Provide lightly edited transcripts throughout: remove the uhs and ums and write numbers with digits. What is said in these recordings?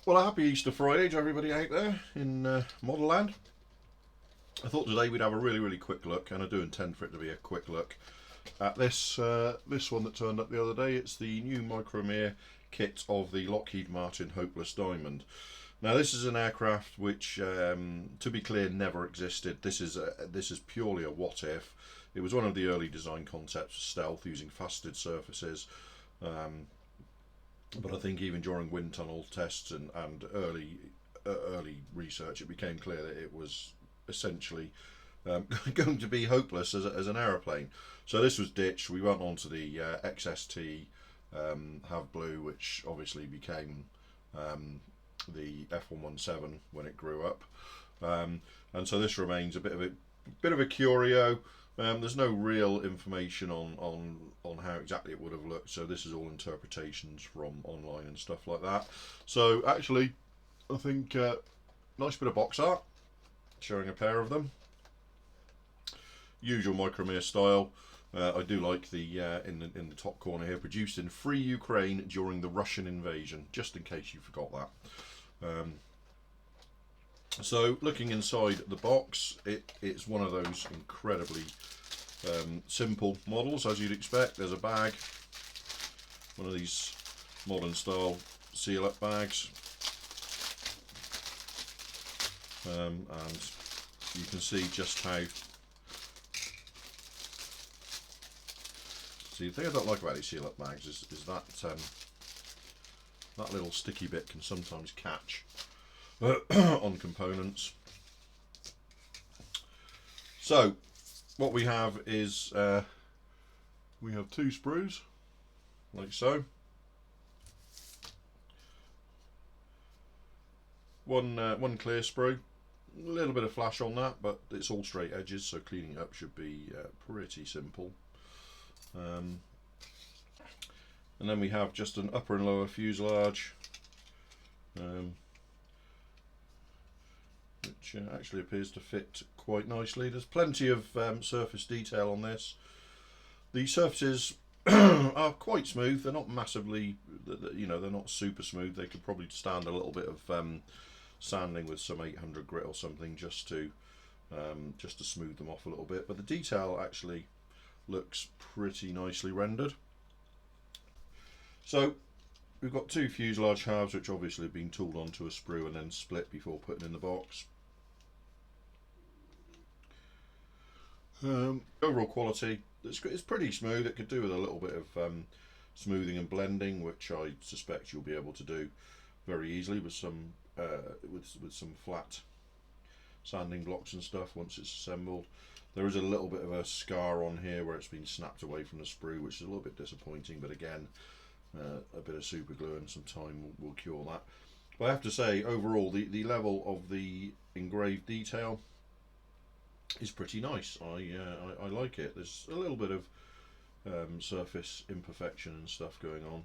Well, a happy Easter Friday to everybody out there in Model Land. I thought today we'd have a really quick look, and I do intend for it to be a quick look, at this one that turned up the other day. It's the new Mikro Mir kit of the Lockheed Martin Hopeless Diamond. Now, this is an aircraft which, to be clear, never existed. This is purely a what if. It was one of the early design concepts for stealth using faceted surfaces. But I think even during wind tunnel tests and early research, it became clear that it was essentially going to be hopeless as an aeroplane. So this was ditched. We went on to the XST Have Blue, which obviously became the F-117 when it grew up, and so this remains a bit of a curio. There's no real information on how exactly it would have looked, so this is all interpretations from online and stuff like that. So actually, I think nice bit of box art showing a pair of them. Usual Mikro Mir style. I do like the in the top corner here, produced in free Ukraine during the Russian invasion, just in case you forgot that. So looking inside the box, it's one of those incredibly simple models, as you'd expect. There's a bag, one of these modern style seal up bags, and you can see just how. See, the thing I don't like about these seal up bags is that that little sticky bit can sometimes catch on components. So what we have is we have two sprues like so. One clear sprue, a little bit of flash on that, but it's all straight edges, so cleaning it up should be pretty simple. And then we have just an upper and lower fuselage, which actually appears to fit quite nicely. There's plenty of surface detail on this. The surfaces are quite smooth. They're not massively, they're not super smooth. They could probably stand a little bit of sanding with some 800 grit or something just to smooth them off a little bit. But the detail actually looks pretty nicely rendered. So we've got two fuselage halves, which obviously have been tooled onto a sprue and then split before putting in the box. Overall quality, it's pretty smooth. It could do with a little bit of smoothing and blending, which I suspect you'll be able to do very easily with some with some flat sanding blocks and stuff once it's assembled. There is a little bit of a scar on here where it's been snapped away from the sprue, which is a little bit disappointing, but again, a bit of super glue and some time will cure that. But I have to say, overall, the level of the engraved detail is pretty nice. I like it. There's a little bit of surface imperfection and stuff going on.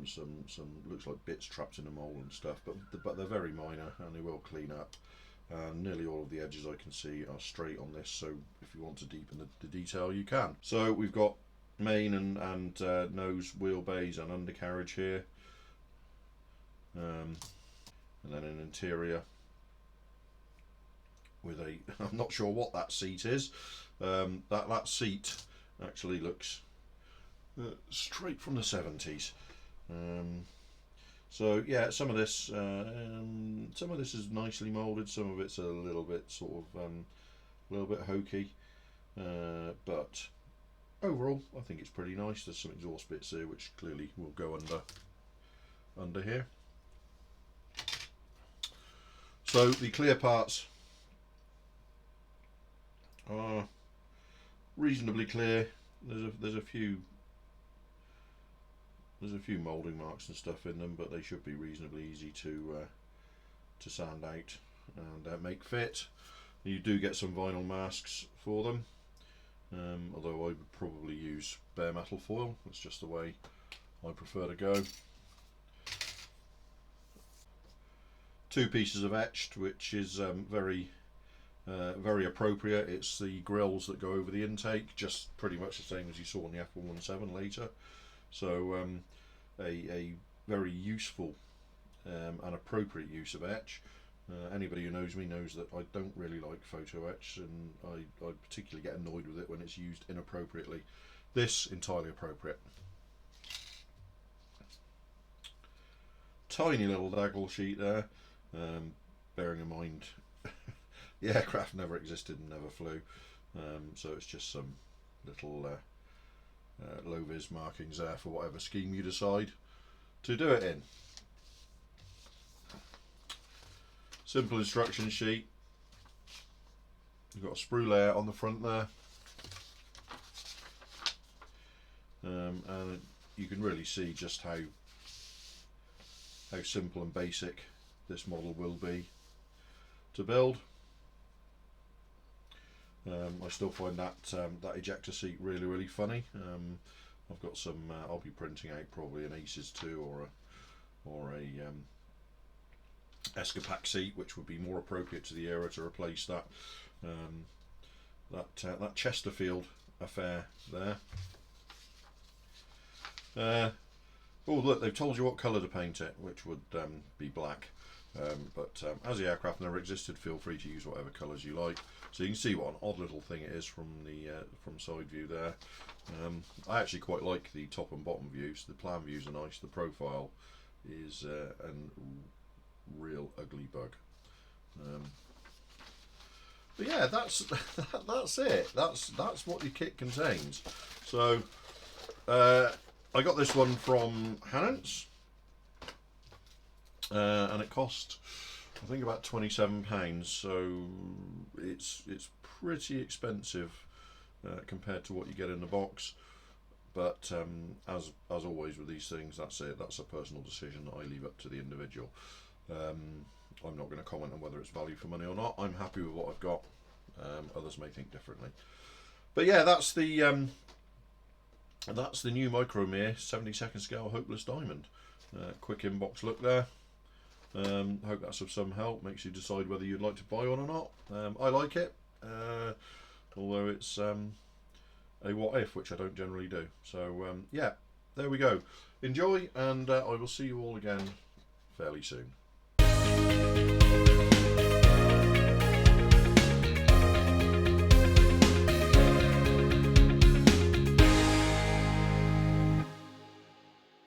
Some looks like bits trapped in a mold and stuff, but they're very minor and they will clean up. Nearly all of the edges I can see are straight on this, so if you want to deepen the detail, you can. So we've got main and nose wheelbase and undercarriage here, and then an interior with a I'm not sure what that seat is. That seat actually looks straight from the 70s. So yeah, some of this is nicely moulded. Some of it's a little bit sort of a little bit hokey, but overall I think it's pretty nice. There's some exhaust bits here which clearly will go under here. So the clear parts are reasonably clear. There's a few moulding marks and stuff in them, but they should be reasonably easy to sand out and make fit. You do get some vinyl masks for them, although I would probably use bare metal foil. That's just the way I prefer to go. Two pieces of etched, which is very appropriate. It's the grills that go over the intake, just pretty much the same as you saw on the F-117 later. So a very useful and appropriate use of etch. Anybody who knows me knows that I don't really like photo etch, and I particularly get annoyed with it when it's used inappropriately. This, entirely appropriate. Tiny little daggle sheet there, bearing in mind the aircraft never existed and never flew, so it's just some little low-vis markings there for whatever scheme you decide to do it in. Simple instruction sheet. You've got a sprue layout on the front there, and you can really see just how simple and basic this model will be to build. I still find that ejector seat really funny. I've got some. I'll be printing out probably an Aces 2 or a Escapac seat, which would be more appropriate to the era to replace that that Chesterfield affair there. Oh look, they've told you what colour to paint it, which would be black. But as the aircraft never existed, feel free to use whatever colours you like. So you can see what an odd little thing it is from the from side view there. I actually quite like the top and bottom views. The plan views are nice. The profile is a real ugly bug. But yeah, that's that's it. That's what your kit contains. So I got this one from Hannon's, and it cost, I think, about £27. So it's pretty expensive compared to what you get in the box. But as always with these things, that's it. That's a personal decision that I leave up to the individual. I'm not going to comment on whether it's value for money or not. I'm happy with what I've got. Others may think differently. But yeah, that's the new Mikro Mir 72nd scale Hopeless Diamond. Quick inbox look there. Hope that's of some help. Makes you decide whether you'd like to buy one or not. I like it, although it's a what if, which I don't generally do. So yeah, there we go. Enjoy, and I will see you all again fairly soon.